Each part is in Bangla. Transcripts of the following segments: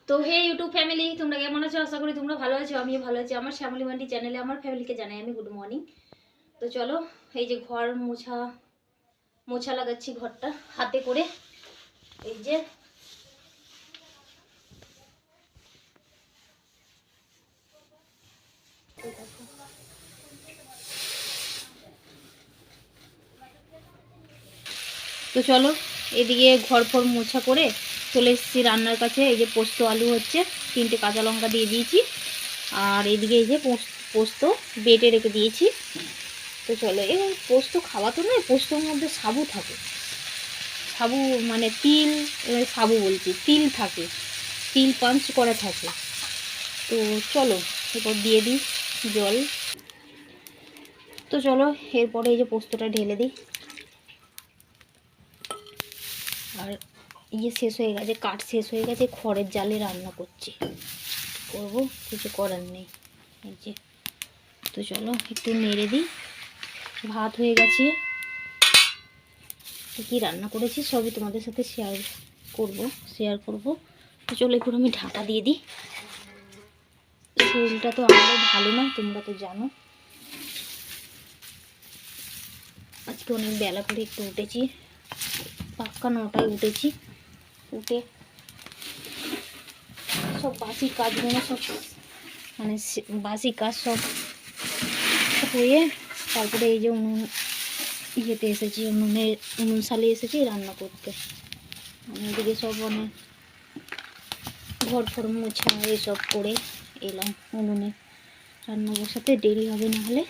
তো হে ইউটিউব ফ্যামিলি, তোমরা কেমন আছো? আশা করি তোমরা ভালো আছো, আমিও ভালো আছি। আমার শ্যামলী মান্ডি চ্যানেলে আমার ফ্যামিলিকে জানাই আমি গুড মর্নিং। তো চলো, এই যে ঘর মোছা মোছা লাগাচ্ছি, ঘরটা হাতে করে। এই যে তো চলো, এদিকে ঘর ফর মোছা করে চলে এসেছি রান্নার কাছে। এই যে পোস্ত আলু হচ্ছে, 3টে কাঁচা লঙ্কা দিয়ে দিয়েছি। আর এদিকে এই যে পোস্ত বেটে রেখে দিয়েছি। তো চলো, এই পোস্ত খাওয়া তো নয়, পোস্তর মধ্যে সাবু থাকে, সাবু মানে তিল, সাবু বলছি, তিল থাকে, তিল পাঞ্চ করা থাকে। তো চলো এরপর দিয়ে দিই জল। তো চলো এরপরে এই যে পোস্তটা ঢেলে দিই। আর ইয়ে শেষ হয়ে গেছে, কাঠ শেষ হয়ে গেছে, খড়ের জালে রান্না করছি, করবো, কিছু করার নেই। এই যে, তো চলো একটু নেড়ে দিই। ভাত হয়ে গেছে, কী রান্না করেছি সবই তোমাদের সাথে শেয়ার করব। তো চলো একটু আমি ঢাকা দিয়ে দিই। শরীরটা তো আমারও ভালো না, তোমরা তো জানো। আজকে অনেক বেলা করে একটু উঠেছি, পাক্কা 9টায় উঠেছি। উঠে সব বাসি কাজগুলো সব মানে বাসি কাজ সব হয়ে তারপরে এই যে ইয়েতে এসেছি, উনুন সালে এসেছি রান্না করতে। এদিকে সব মানে ঘর ফর মোছা এসব করে এলাম উনুনে রান্না বসাতে, দেরি হবে না হলে।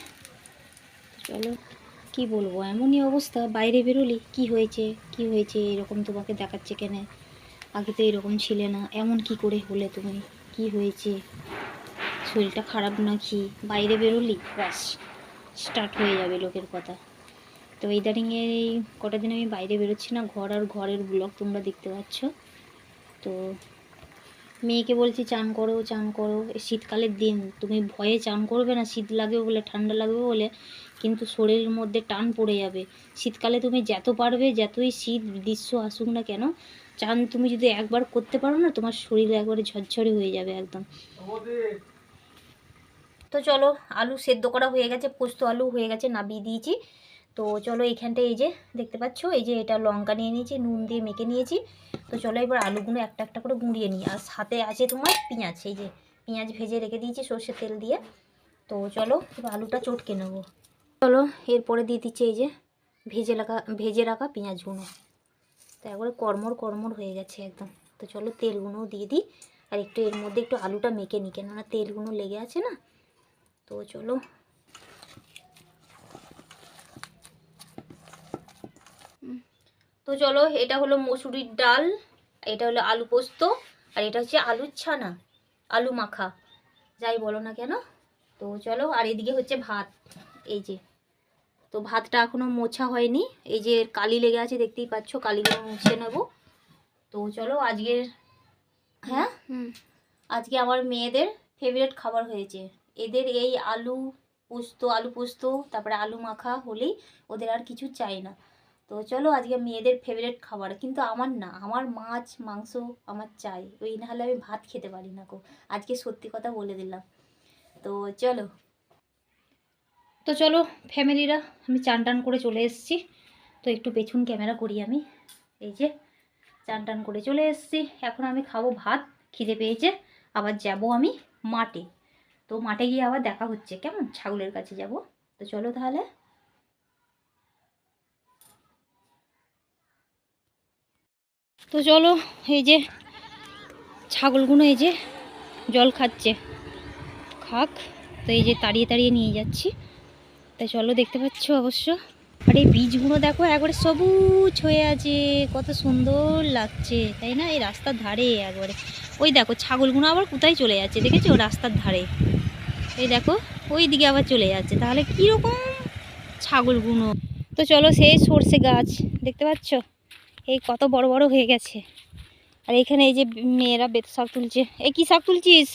চলো কি বলবো, এমনই অবস্থা, বাইরে বেরোলি কি হয়েছে কি হয়েছে এরকম তোমাকে দেখাচ্ছে কেন, আগে তো এরকম ছিলে না, এমন কি করে হলে তুমি, কি হয়েছে, শরীরটা খারাপ নাকি? বাইরে বেরোলি ব্যাস স্টার্ট হয়ে যাবে লোকের কথা। তো ইদানিংয়ে এই কটা দিন আমি বাইরে বেরোচ্ছি না, ঘর আর ঘরের ব্লগ তোমরা দেখতে পাচ্ছ। তো মেয়েকে বলছি চান করো চান করো, শীতকালের দিন তুমি ভয়ে চান করবে না, শীত লাগবে বলে, ঠান্ডা লাগবে বলে, কিন্তু শরীরের মধ্যে টান পড়ে যাবে। শীতকালে তুমি যত পারবে, যতই শীত গ্রীষ্ম আসুক না কেন, চান তুমি যদি একবার করতে পারো না, তোমার শরীর একবারে ঝরঝরে হয়ে যাবে একদম। তো চলো, আলু সেদ্ধ করা হয়ে গেছে, পোস্ত আলু হয়ে গেছে, নামিয়ে দিয়েছি। তো চলো এইখানটায় এই যে দেখতে পাচ্ছ, এই যে এটা লঙ্কা নিয়ে নিয়েছি, নুন দিয়ে মেখে নিয়েছি। তো চলো এবার আলুগুলো একটা একটা করে গুঁড়িয়ে নিই। আর সাথে আছে তোমার পেঁয়াজ, এই যে পেঁয়াজ ভেজে রেখে দিয়েছি সর্ষের তেল দিয়ে। তো চলো এবার আলুটা চটকে নেবো। চলো এরপরে দিয়ে দিচ্ছি এই যে ভেজে রাখা পেঁয়াজগুলো। তো একবারে কড়মড় কড়মড় হয়ে গেছে একদম। তো চলো তেলগুলোও দিয়ে দিই, আর একটু এর মধ্যে একটু আলুটা মেখে নিই, কেননা তেলগুলো লেগে আছে না। তো চলো, তো চলো এটা হলো মসুরির ডাল, এটা হলো আলু পোস্ত, আর এটা হচ্ছে আলুর ছানা, আলু মাখা, যাই বলো না কেন। তো চলো, আর এদিকে হচ্ছে ভাত, এই যে। তো ভাতটা এখনও মোছা হয়নি, এই যে কালি লেগে আছে দেখতেই পাচ্ছ, কালিগুলো মুছে নেব। তো চলো আজকের, হ্যাঁ আজকে আমার মেয়েদের ফেভারিট খাবার হয়েছে, এদের এই আলু পোস্ত তারপরে আলু মাখা হলেই ওদের আর কিছু চাই না। তো চলো আজকে মেয়েদের ফেভারিট খাবার, কিন্তু আমার না, আমার মাছ মাংস আমার চাই, ওই না হলে আমি ভাত খেতে পারি না গো, আজকে সত্যি কথা বলে দিলাম। তো চলো, তো চলো ফ্যামিলিরা, আমি চান টান করে চলে এসেছি। তো একটু পেছন ক্যামেরা করি আমি, এই যে চান টান করে চলে এসেছি। এখন আমি খাবো ভাত, খিদে পেয়েছে। আবার যাব আমি মাঠে, তো মাঠে গিয়ে আবার দেখা হচ্ছে, কেমন, ছাগলের কাছে যাব। তো চলো তাহলে। তো চলো, এই যে ছাগলগুলো এই যে জল খাচ্ছে, খাক। তো এই যে তাড়িয়ে তাড়িয়ে নিয়ে যাচ্ছি। তাই চলো, দেখতে পাচ্ছ অবশ্য, আর এই বীজগুলো দেখো একবারে সবুজ হয়ে আছে, কত সুন্দর লাগছে তাই না, এই রাস্তার ধারে একবারে। ওই দেখো ছাগলগুলো আবার কোথায় চলে যাচ্ছে দেখেছো, রাস্তার ধারে, এই দেখো ওই দিকে আবার চলে যাচ্ছে, তাহলে কীরকম ছাগলগুলো। তো চলো, সেই সর্ষে গাছ দেখতে পাচ্ছ, এই কত বড় বড় হয়ে গেছে। আর এখানে এই যে মেয়েরা বেত শাক তুলছে। এই কি শাক তুলছিস,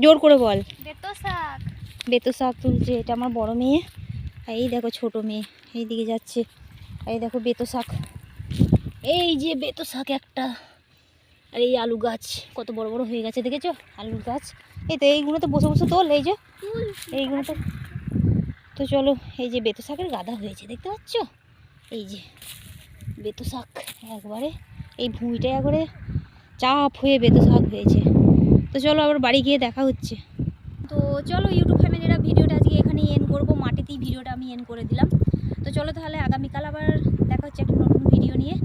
জোর করে বল। বেত শাক তুলছে, এটা আমার বড় মেয়ে। আর এই দেখো ছোট মেয়ে এই দিকে যাচ্ছে। এই দেখো বেত শাক, এই যে বেত শাক একটা, আর এই আলু গাছ কত বড় বড় হয়ে গেছে দেখেছো, আলুর গাছ। এই তো এইগুলো তো বসে বসে তোল, এই যে এইগুলো তো। তো চলো, এই যে বেতো শাকের গাদা হয়েছে দেখতে পাচ্ছ, এই যে বেতো শাক একবারে এই ভুঁইটা একবারে চাপ হয়ে বেতো শাক হয়েছে। তো চলো আবার বাড়ি গিয়ে দেখা হচ্ছে। তো চলো ইউটিউব ফ্যামিলিরা, ভিডিওটা আজকে এখানেই এন্ড করবো, মাটিতেই ভিডিওটা আমি এন্ড করে দিলাম। তো চলো তাহলে আগামীকাল আবার দেখা হচ্ছে একটা নতুন ভিডিও নিয়ে।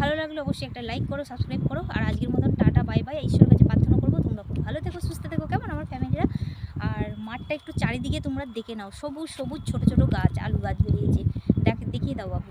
ভালো লাগলে অবশ্যই একটা লাইক করো, সাবস্ক্রাইব করো। আর আজকের মতন টাটা বাই বাই। ঈশ্বরের কাছে প্রার্থনা করবো তোমরা খুব ভালো থেকো, সুস্থ থেকো, কেমন আমার ফ্যামিলিরা। আর মাঠটা একটু চারিদিকে তোমরা দেখে নাও, সবুজ সবুজ ছোট ছোট গাছ, আলু গাছ বেরিয়েছে, দেখিয়ে দাও বাবু।